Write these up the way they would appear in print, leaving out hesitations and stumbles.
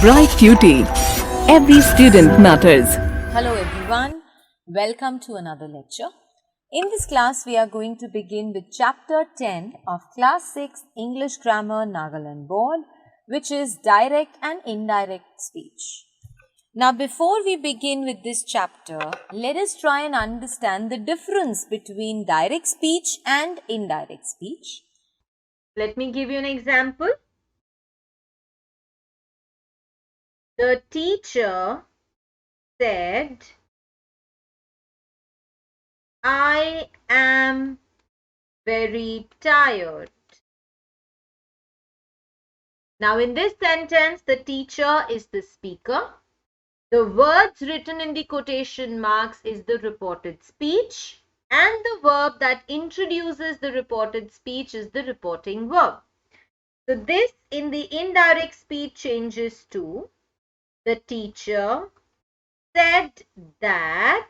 bright beauty. Every student matters. Hello everyone, welcome to another lecture. In this class, we are going to begin with chapter 10 of class 6 English Grammar Nagaland Board, which is direct and indirect speech. Now, before we begin with this chapter, let us try and understand the difference between direct speech and indirect speech. Let me give you an example. The teacher said, I am very tired. Now, in this sentence, the teacher is the speaker. The words written in the quotation marks is the reported speech, and the verb that introduces the reported speech is the reporting verb. So, this in the indirect speech changes to the teacher said that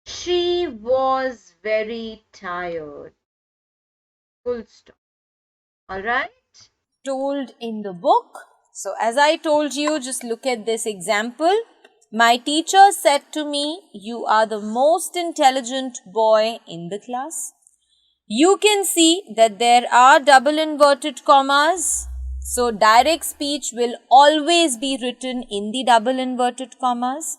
she was very tired. Full stop. Alright? Told in the book. So, as I told you, just look at this example. My teacher said to me, you are the most intelligent boy in the class. You can see that there are double inverted commas. So, direct speech will always be written in the double inverted commas.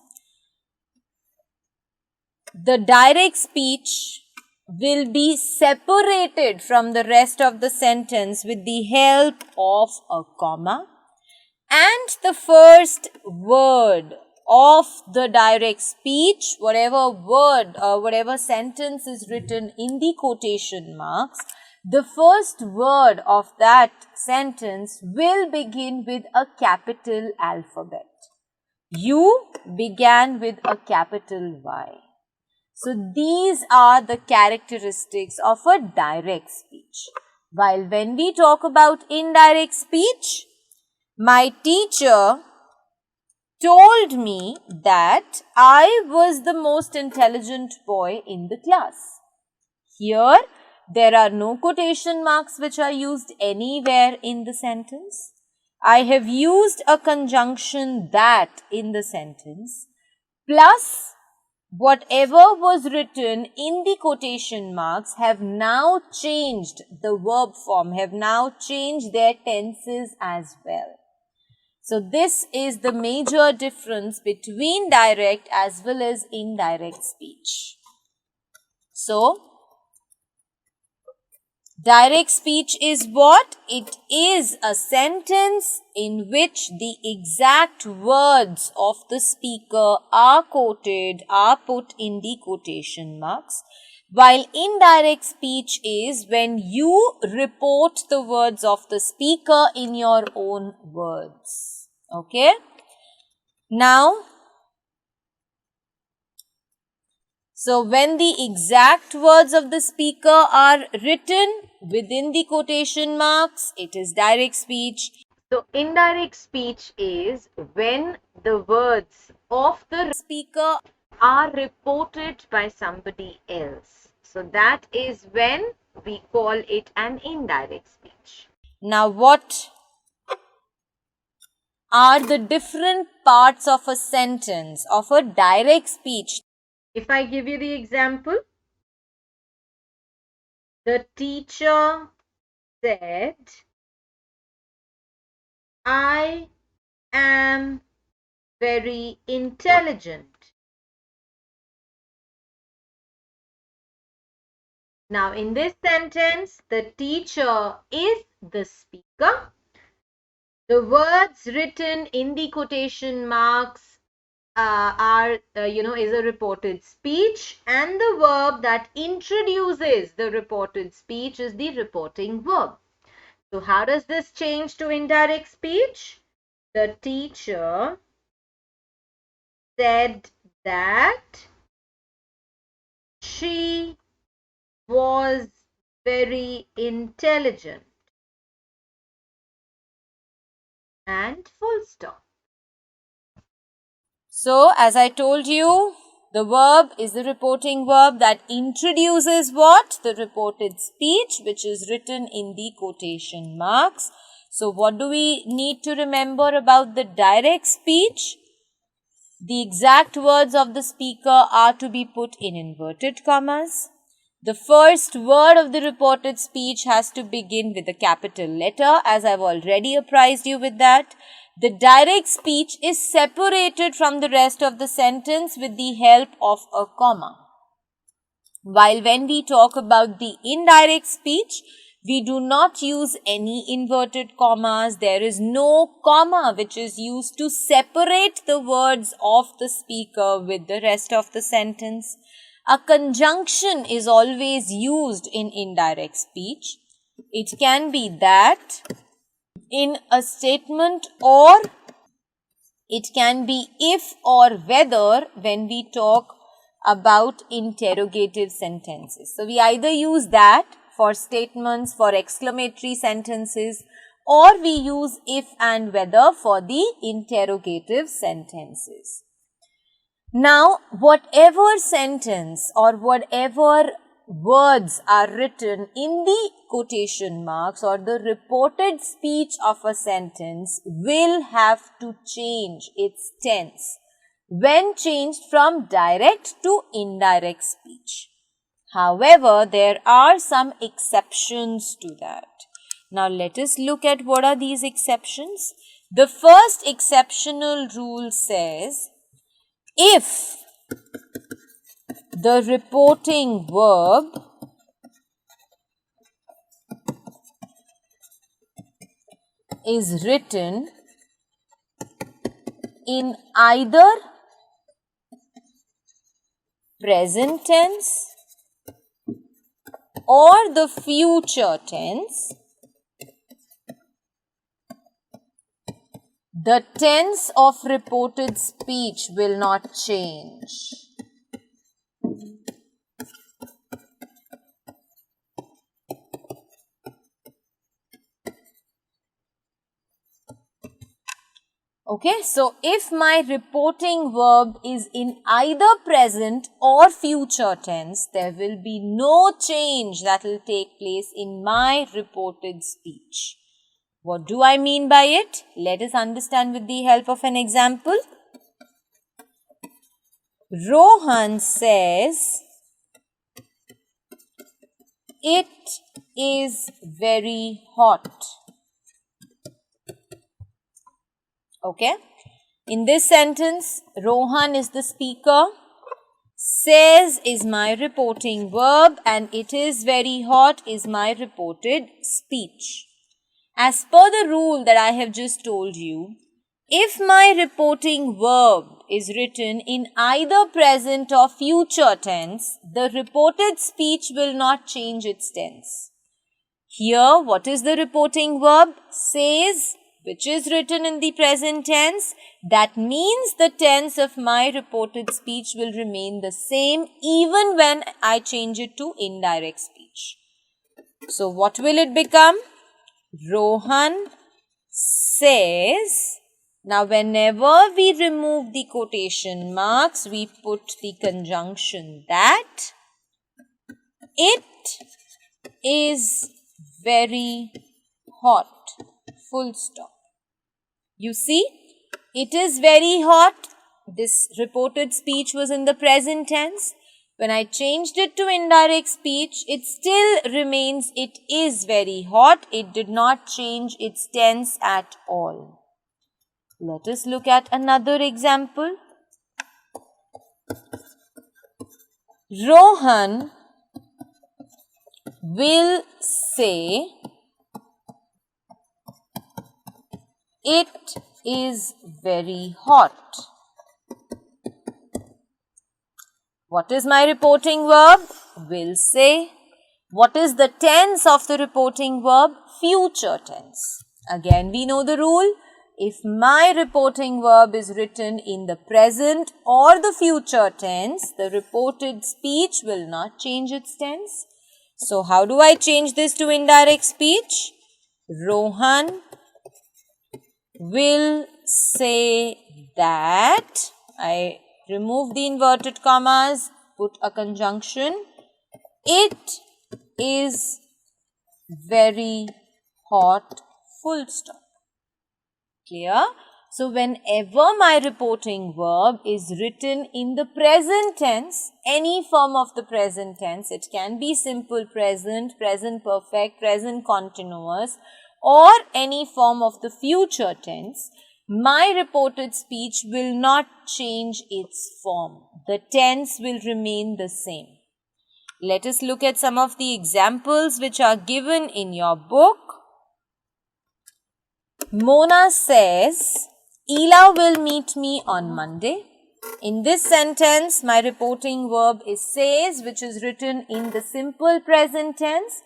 The direct speech will be separated from the rest of the sentence with the help of a comma, and the first word of the direct speech, whatever word or whatever sentence is written in the quotation marks, the first word of that sentence will begin with a capital alphabet. You began with a capital Y. So, these are the characteristics of a direct speech. While when we talk about indirect speech, my teacher told me that I was the most intelligent boy in the class. Here, there are no quotation marks which are used anywhere in the sentence. I have used a conjunction that in the sentence, plus whatever was written in the quotation marks have now changed the verb form, have now changed their tenses as well. So, this is the major difference between direct as well as indirect speech. So, direct speech is what? It is a sentence in which the exact words of the speaker are quoted, are put in the quotation marks, while indirect speech is when you report the words of the speaker in your own words. Okay? Now, so when the exact words of the speaker are written within the quotation marks, it is direct speech. So, indirect speech is when the words of the speaker are reported by somebody else. So, that is when we call it an indirect speech. Now, what are the different parts of a sentence of a direct speech? If I give you the example, the teacher said, I am very intelligent. Now, in this sentence, the teacher is the speaker. The words written in the quotation marks is a reported speech, and the verb that introduces the reported speech is the reporting verb. So, how does this change to indirect speech? The teacher said that she was very intelligent. And full stop. So, as I told you, the verb is the reporting verb that introduces what? The reported speech, which is written in the quotation marks. So what do we need to remember about the direct speech? The exact words of the speaker are to be put in inverted commas. The first word of the reported speech has to begin with a capital letter, as I've already apprised you with that. The direct speech is separated from the rest of the sentence with the help of a comma. While when we talk about the indirect speech, we do not use any inverted commas. There is no comma which is used to separate the words of the speaker with the rest of the sentence. A conjunction is always used in indirect speech. It can be that in a statement, or it can be if or whether when we talk about interrogative sentences. So we either use that for statements, for exclamatory sentences, or we use if and whether for the interrogative sentences. Now, whatever sentence or whatever words are written in the quotation marks or the reported speech of a sentence will have to change its tense when changed from direct to indirect speech. However, there are some exceptions to that. Now, let us look at what are these exceptions. The first exceptional rule says, if the reporting verb is written in either present tense or the future tense, the tense of reported speech will not change. Okay, so if my reporting verb is in either present or future tense, there will be no change that will take place in my reported speech. What do I mean by it? Let us understand with the help of an example. Rohan says, it is very hot. Okay. In this sentence, Rohan is the speaker, says is my reporting verb, and it is very hot is my reported speech. As per the rule that I have just told you, if my reporting verb is written in either present or future tense, the reported speech will not change its tense. Here, what is the reporting verb? Says, which is written in the present tense. That means the tense of my reported speech will remain the same even when I change it to indirect speech. So what will it become? Rohan says. Now whenever we remove the quotation marks, we put the conjunction that. It is very hot. Full stop. You see, it is very hot. This reported speech was in the present tense. When I changed it to indirect speech, it still remains it is very hot. It did not change its tense at all. Let us look at another example. Rohan will say, it is very hot. What is my reporting verb? Will say. What is the tense of the reporting verb? Future tense. Again, we know the rule. If my reporting verb is written in the present or the future tense, the reported speech will not change its tense. So, how do I change this to indirect speech? Rohan will say that. I remove the inverted commas, put a conjunction. It is very hot. Full stop. Clear? So, whenever my reporting verb is written in the present tense, any form of the present tense, it can be simple present, present perfect, present continuous, or any form of the future tense, my reported speech will not change its form. The tense will remain the same. Let us look at some of the examples which are given in your book. Mona says, Ela will meet me on Monday. In this sentence, my reporting verb is says, which is written in the simple present tense.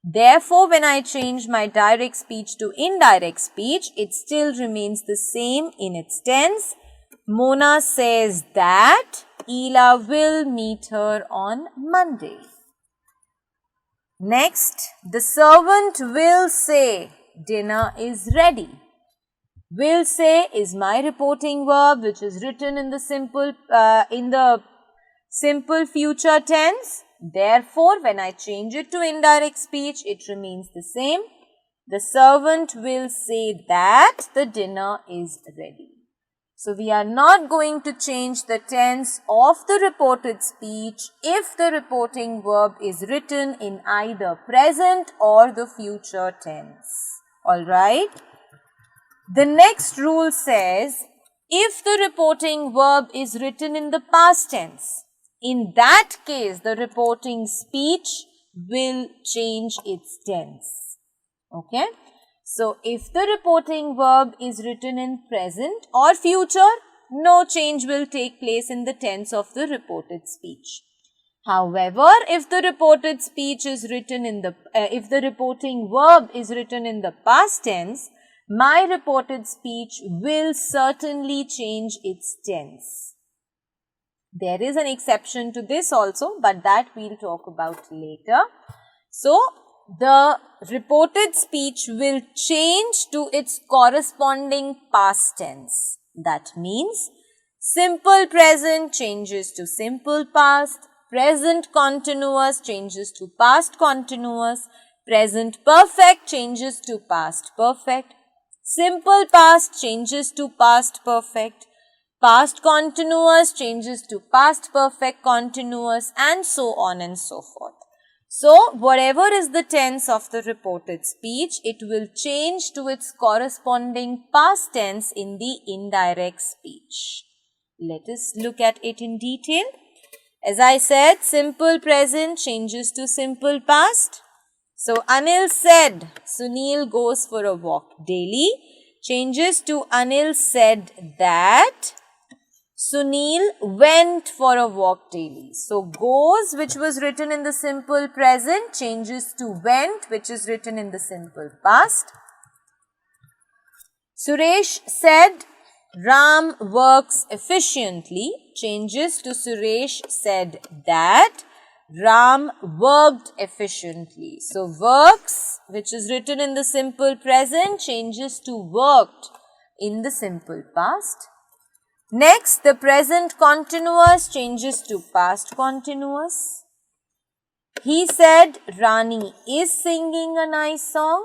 Therefore, when I change my direct speech to indirect speech, it still remains the same in its tense. Mona says that Ela will meet her on Monday. Next, the servant will say, dinner is ready. Will say is my reporting verb, which is written in the simple future tense. Therefore, when I change it to indirect speech, it remains the same. The servant will say that the dinner is ready. So, we are not going to change the tense of the reported speech if the reporting verb is written in either present or the future tense. Alright? The next rule says, if the reporting verb is written in the past tense, in that case, the reporting speech will change its tense. Okay? So, if the reporting verb is written in present or future, no change will take place in the tense of the reported speech. However, if the reported speech is written in if the reporting verb is written in the past tense, my reported speech will certainly change its tense. There is an exception to this also, but that we'll talk about later. So, the reported speech will change to its corresponding past tense. That means, simple present changes to simple past, present continuous changes to past continuous, present perfect changes to past perfect, simple past changes to past perfect, past continuous changes to past perfect continuous, and so on and so forth. So, whatever is the tense of the reported speech, it will change to its corresponding past tense in the indirect speech. Let us look at it in detail. As I said, simple present changes to simple past. So, Anil said, Sunil goes for a walk daily, changes to Anil said that Sunil went for a walk daily. So, goes, which was written in the simple present, changes to went, which is written in the simple past. Suresh said, Ram works efficiently, changes to Suresh said that Ram worked efficiently. So, works, which is written in the simple present, changes to worked in the simple past. Next, the present continuous changes to past continuous. He said, Rani is singing a nice song.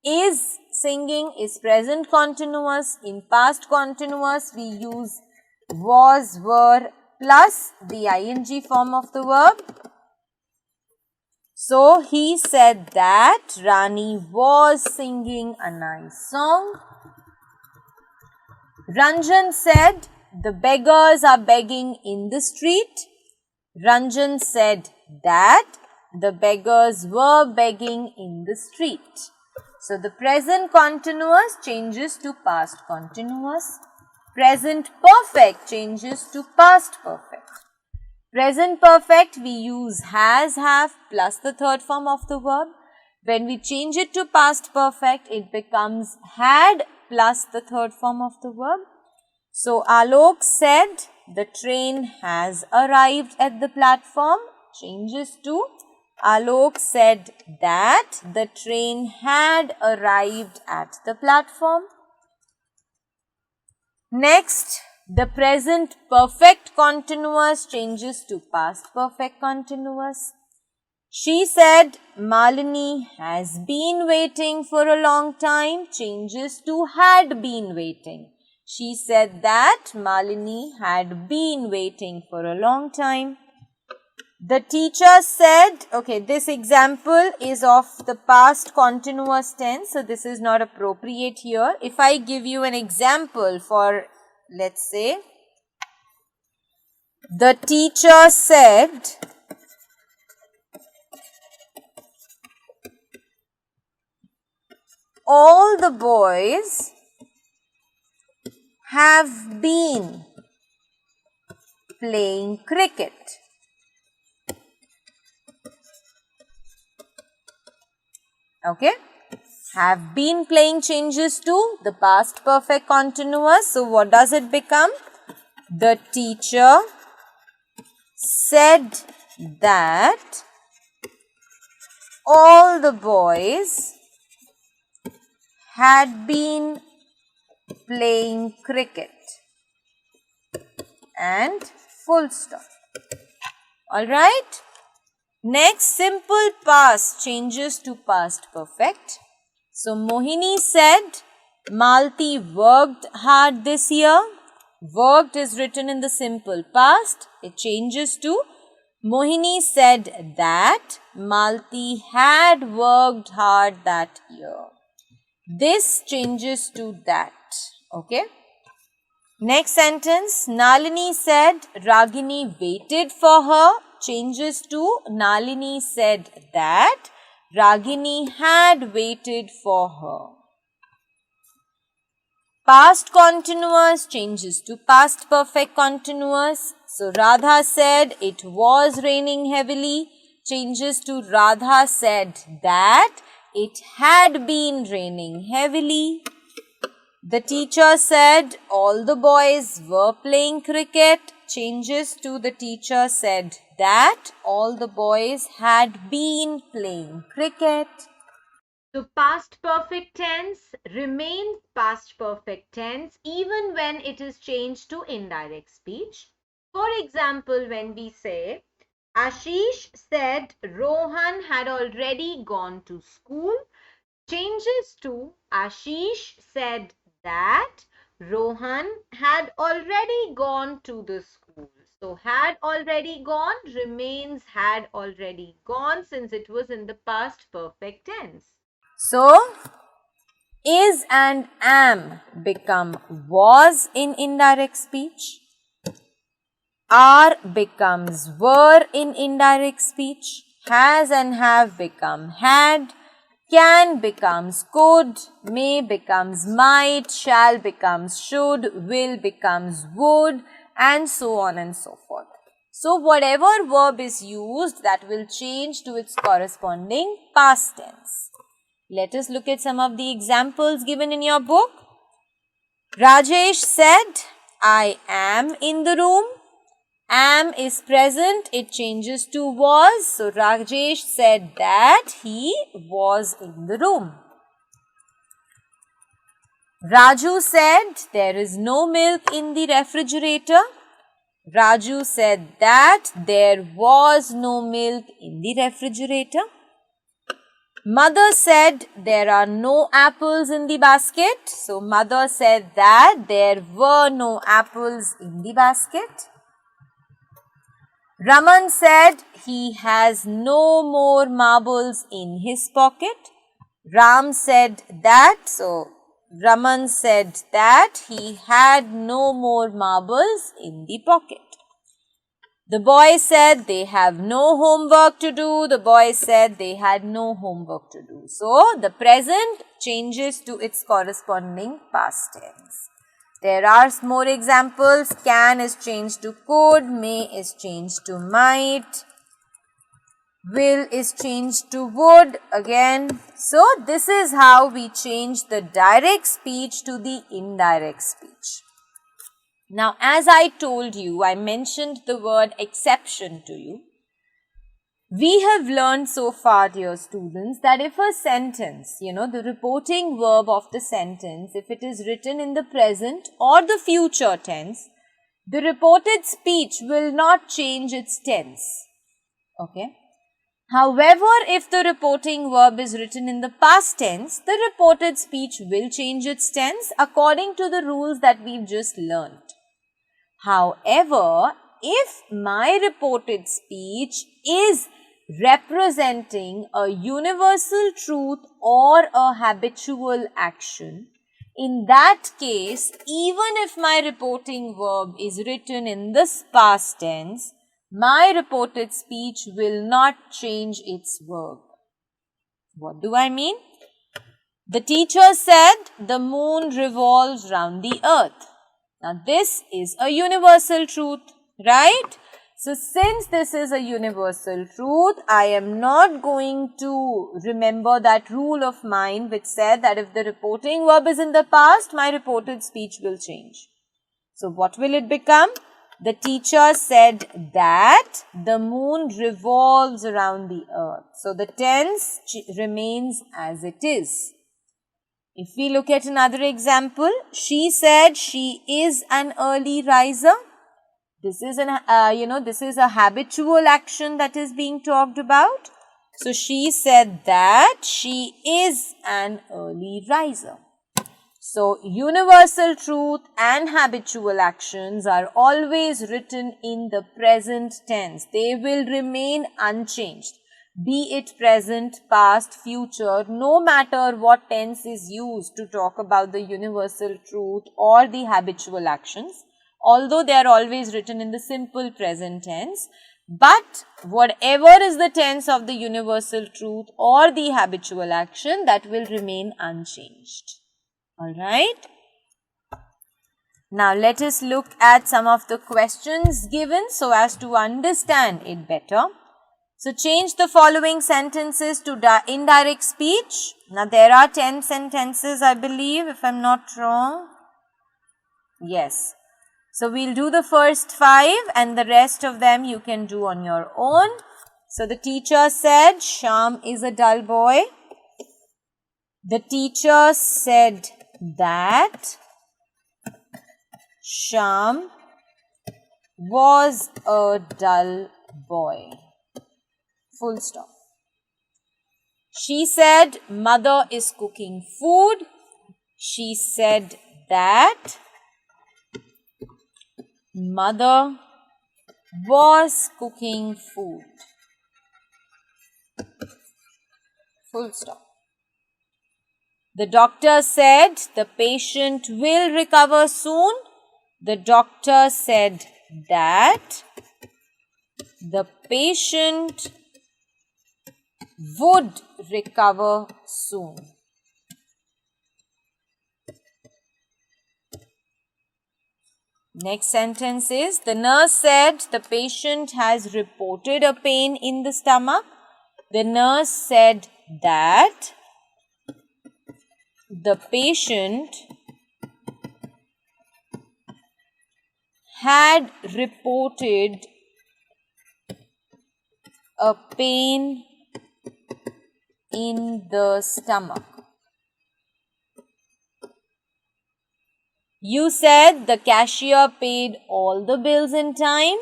Is singing is present continuous. In past continuous, we use was, were plus the ing form of the verb. So, he said that Rani was singing a nice song. Ranjan said, the beggars are begging in the street. Ranjan said that the beggars were begging in the street. So, the present continuous changes to past continuous. Present perfect changes to past perfect. Present perfect we use has, have plus the third form of the verb. When we change it to past perfect, it becomes had plus the third form of the verb. So, Alok said, the train has arrived at the platform, changes to Alok said that the train had arrived at the platform. Next, the present perfect continuous changes to past perfect continuous. She said, Malini has been waiting for a long time, changes to had been waiting. She said that Malini had been waiting for a long time. The teacher said, okay, this example is of the past continuous tense, so this is not appropriate here. If I give you an example for, let's say, the teacher said, all the boys have been playing cricket. Okay, have been playing changes to the past perfect continuous. So, what does it become? The teacher said that all the boys had been playing cricket, and full stop. Alright. Next, simple past changes to past perfect. So, Mohini said, Malti worked hard this year. Worked is written in the simple past. It changes to Mohini said that Malti had worked hard that year. This changes to that. Okay. Next sentence, Nalini said Ragini waited for her, changes to Nalini said that Ragini had waited for her. Past continuous changes to past perfect continuous. So, Radha said it was raining heavily, changes to Radha said that it had been raining heavily. The teacher said all the boys were playing cricket, changes to the teacher said that all the boys had been playing cricket. So, past perfect tense remains past perfect tense even when it is changed to indirect speech. For example, when we say, Ashish said Rohan had already gone to school, changes to Ashish said that Rohan had already gone to the school. So, had already gone remains had already gone since it was in the past perfect tense. So, is and am become was in indirect speech. Are becomes were in indirect speech. Has and have become had. Can becomes could, may becomes might, shall becomes should, will becomes would, and so on and so forth. So, whatever verb is used, that will change to its corresponding past tense. Let us look at some of the examples given in your book. Rajesh said, I am in the room. Am is present, it changes to was. So, Rajesh said that he was in the room. Raju said there is no milk in the refrigerator. Raju said that there was no milk in the refrigerator. Mother said there are no apples in the basket. So, mother said that there were no apples in the basket. Raman said he has no more marbles in his pocket. Ram said that, so Raman said that he had no more marbles in the pocket. The boy said they have no homework to do. The boy said they had no homework to do. So, the present changes to its corresponding past tense. There are more examples. Can is changed to could, may is changed to might, will is changed to would again. So, this is how we change the direct speech to the indirect speech. Now, as I told you, I mentioned the word exception to you. We have learned so far, dear students, that if a sentence, the reporting verb of the sentence, if it is written in the present or the future tense, the reported speech will not change its tense. Okay. However, if the reporting verb is written in the past tense, the reported speech will change its tense according to the rules that we've just learned. However, if my reported speech is representing a universal truth or a habitual action, in that case, even if my reporting verb is written in this past tense, my reported speech will not change its verb. What do I mean? The teacher said the moon revolves round the earth. Now this is a universal truth, right? So since this is a universal truth, I am not going to remember that rule of mine which said that if the reporting verb is in the past, my reported speech will change. So what will it become? The teacher said that the moon revolves around the earth. So the tense remains as it is. If we look at another example, she said she is an early riser. This is this is a habitual action that is being talked about. So she said that she is an early riser. So universal truth and habitual actions are always written in the present tense. They will remain unchanged, be it present, past, future, no matter what tense is used to talk about the universal truth or the habitual actions, although they are always written in the simple present tense. But whatever is the tense of the universal truth or the habitual action, that will remain unchanged. Alright. Now let us look at some of the questions given so as to understand it better. So change the following sentences to indirect speech. Now there are 10 sentences, I believe, if I'm not wrong. Yes. So we'll do the first 5 and the rest of them you can do on your own. So the teacher said Shyam is a dull boy. The teacher said that Shyam was a dull boy. Full stop. She said mother is cooking food. She said that mother was cooking food. Full stop. The doctor said the patient will recover soon. The doctor said that the patient would recover soon. Next sentence is, the nurse said the patient has reported a pain in the stomach. The nurse said that the patient had reported a pain in the stomach. You said the cashier paid all the bills in time.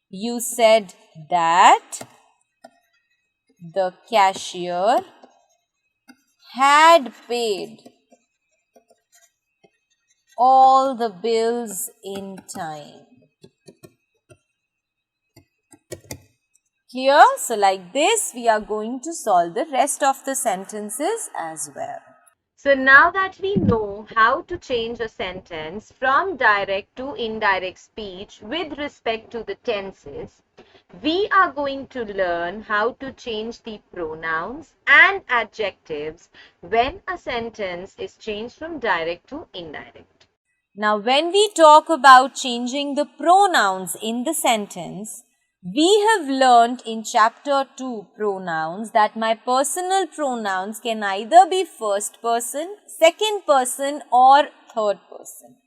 You said that the cashier had paid all the bills in time. Clear? So like this, we are going to solve the rest of the sentences as well. So now that we know how to change a sentence from direct to indirect speech with respect to the tenses, we are going to learn how to change the pronouns and adjectives when a sentence is changed from direct to indirect. Now, when we talk about changing the pronouns in the sentence, we have learnt in chapter 2 pronouns that my personal pronouns can either be first person, second person or third person,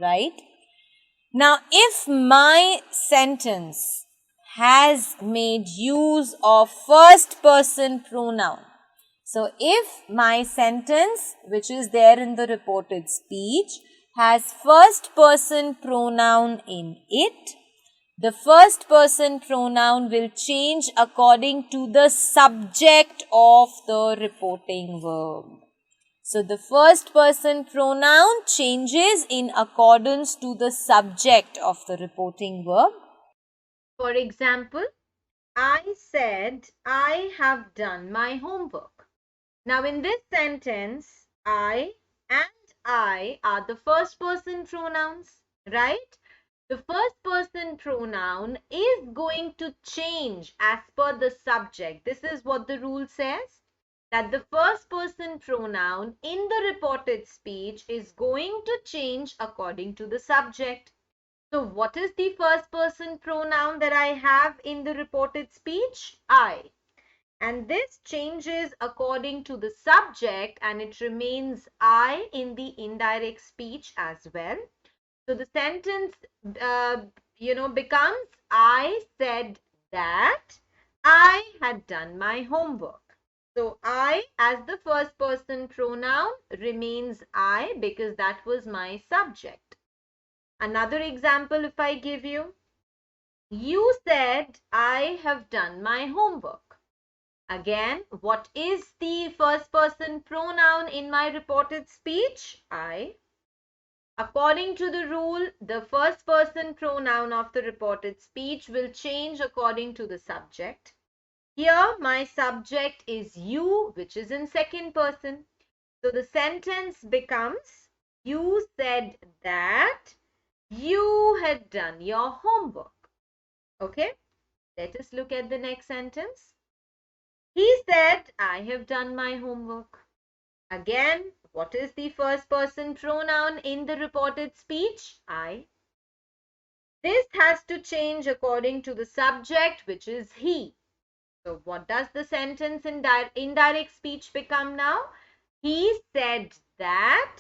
right? Now, if my sentence has made use of first person pronoun, so if my sentence which is there in the reported speech has first person pronoun in it, the first person pronoun will change according to the subject of the reporting verb. So the first person pronoun changes in accordance to the subject of the reporting verb. For example, I said, I have done my homework. Now in this sentence, I and I are the first person pronouns, right? The first person pronoun is going to change as per the subject. This is what the rule says, that the first person pronoun in the reported speech is going to change according to the subject. So what is the first person pronoun that I have in the reported speech? I. And this changes according to the subject and it remains I in the indirect speech as well. So the sentence, becomes I said that I had done my homework. So I as the first person pronoun remains I because that was my subject. Another example if I give you, you said I have done my homework. Again, what is the first person pronoun in my reported speech? I. According to the rule, the first person pronoun of the reported speech will change according to the subject. Here, my subject is you, which is in second person. So the sentence becomes, you said that you had done your homework. Okay, let us look at the next sentence. He said, I have done my homework. Again, what is the first person pronoun in the reported speech? I. This has to change according to the subject, which is he. So what does the sentence in indirect speech become now? He said that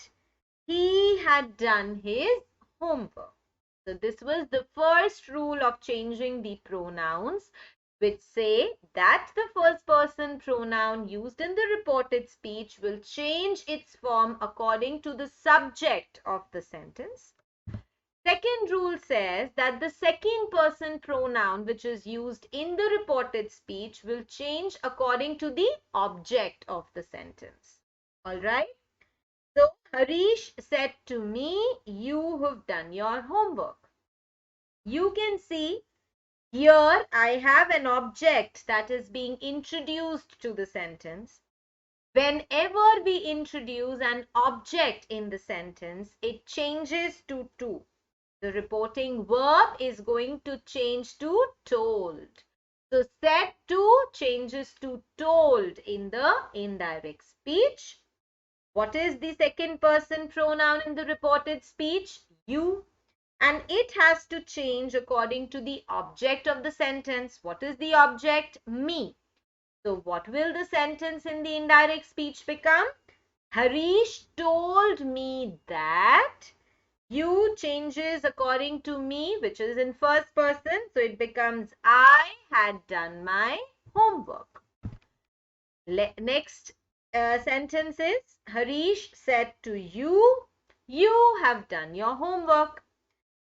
he had done his homework. So this was the first rule of changing the pronouns, which say that the first person pronoun used in the reported speech will change its form according to the subject of the sentence. Second rule says that the second person pronoun which is used in the reported speech will change according to the object of the sentence. All right. So Harish said to me, you have done your homework. You can see here I have an object that is being introduced to the sentence. Whenever we introduce an object in the sentence, it changes to to. The reporting verb is going to change to told. So said to changes to told in the indirect speech. What is the second person pronoun in the reported speech? You. And it has to change according to the object of the sentence. What is the object? Me. So what will the sentence in the indirect speech become? Harish told me that. You changes according to me, which is in first person. So it becomes I had done my homework. Next sentence is Harish said to you, you have done your homework.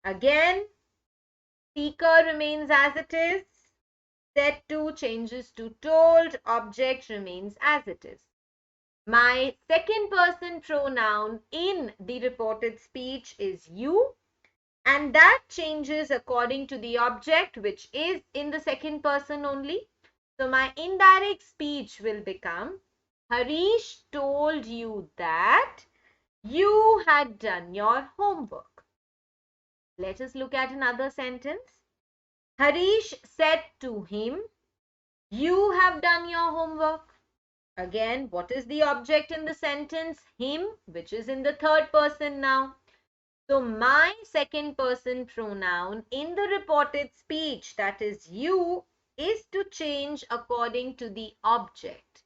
Again, speaker remains as it is. Said to changes to told. Object remains as it is. My second person pronoun in the reported speech is you. And that changes according to the object, which is in the second person only. So my indirect speech will become, Harish told you that you had done your homework. Let us look at another sentence. Harish said to him, you have done your homework. Again, what is the object in the sentence? Him, which is in the third person now. So my second person pronoun in the reported speech, that is you, is to change according to the object.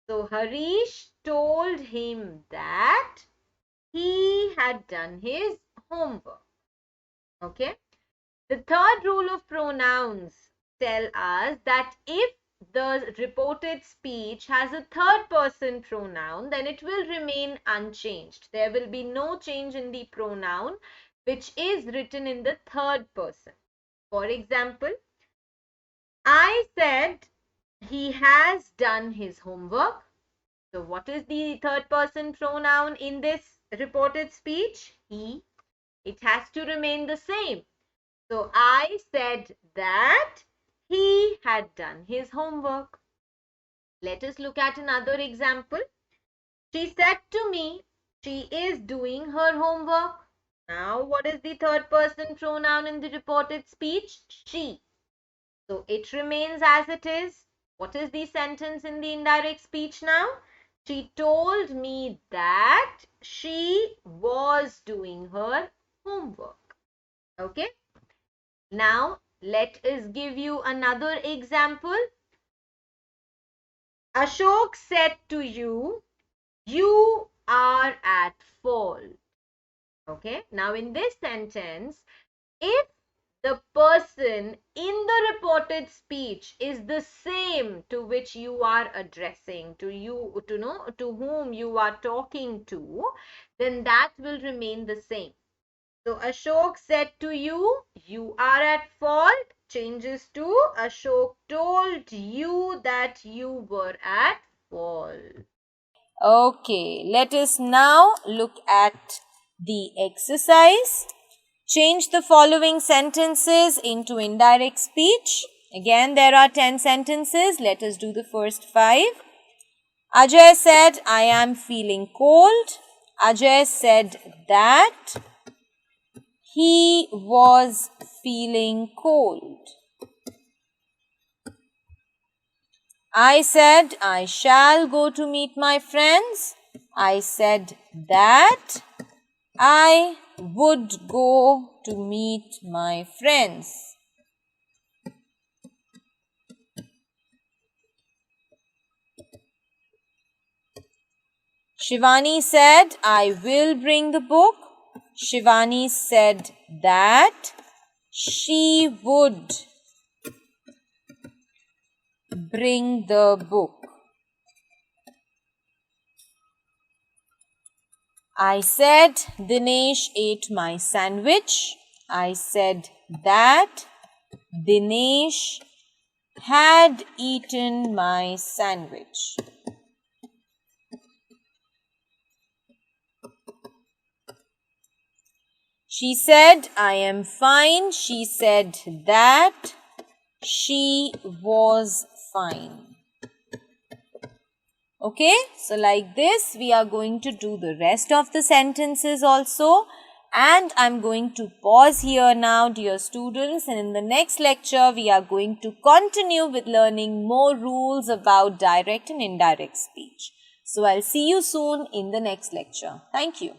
So Harish told him that he had done his homework. Okay. The third rule of pronouns tell us that if the reported speech has a third person pronoun, then it will remain unchanged. There will be no change in the pronoun which is written in the third person. For example, I said he has done his homework. So what is the third person pronoun in this reported speech? He. It has to remain the same. So I said that he had done his homework. Let us look at another example. She said to me, she is doing her homework. Now, what is the third person pronoun in the reported speech? She. So it remains as it is. What is the sentence in the indirect speech now? She told me that she was doing her homework. Okay. Now, let us give you another example. Ashok said to you, you are at fault. Okay. Now, in this sentence, if the person in the reported speech is the same to which you are addressing, to whom you are talking to, then that will remain the same. So Ashok said to you, you are at fault, changes to Ashok told you that you were at fault. Okay, let us now look at the exercise. Change the following sentences into indirect speech. Again, there are 10 sentences. Let us do the first 5. Ajay said, I am feeling cold. Ajay said that he was feeling cold. I said, I shall go to meet my friends. I said that I would go to meet my friends. Shivani said, I will bring the book. Shivani said that she would bring the book. I said, Dinesh ate my sandwich. I said that Dinesh had eaten my sandwich. She said, I am fine. She said that she was fine. Okay, so like this, we are going to do the rest of the sentences also. And I'm going to pause here now, dear students. And in the next lecture, we are going to continue with learning more rules about direct and indirect speech. So I'll see you soon in the next lecture. Thank you.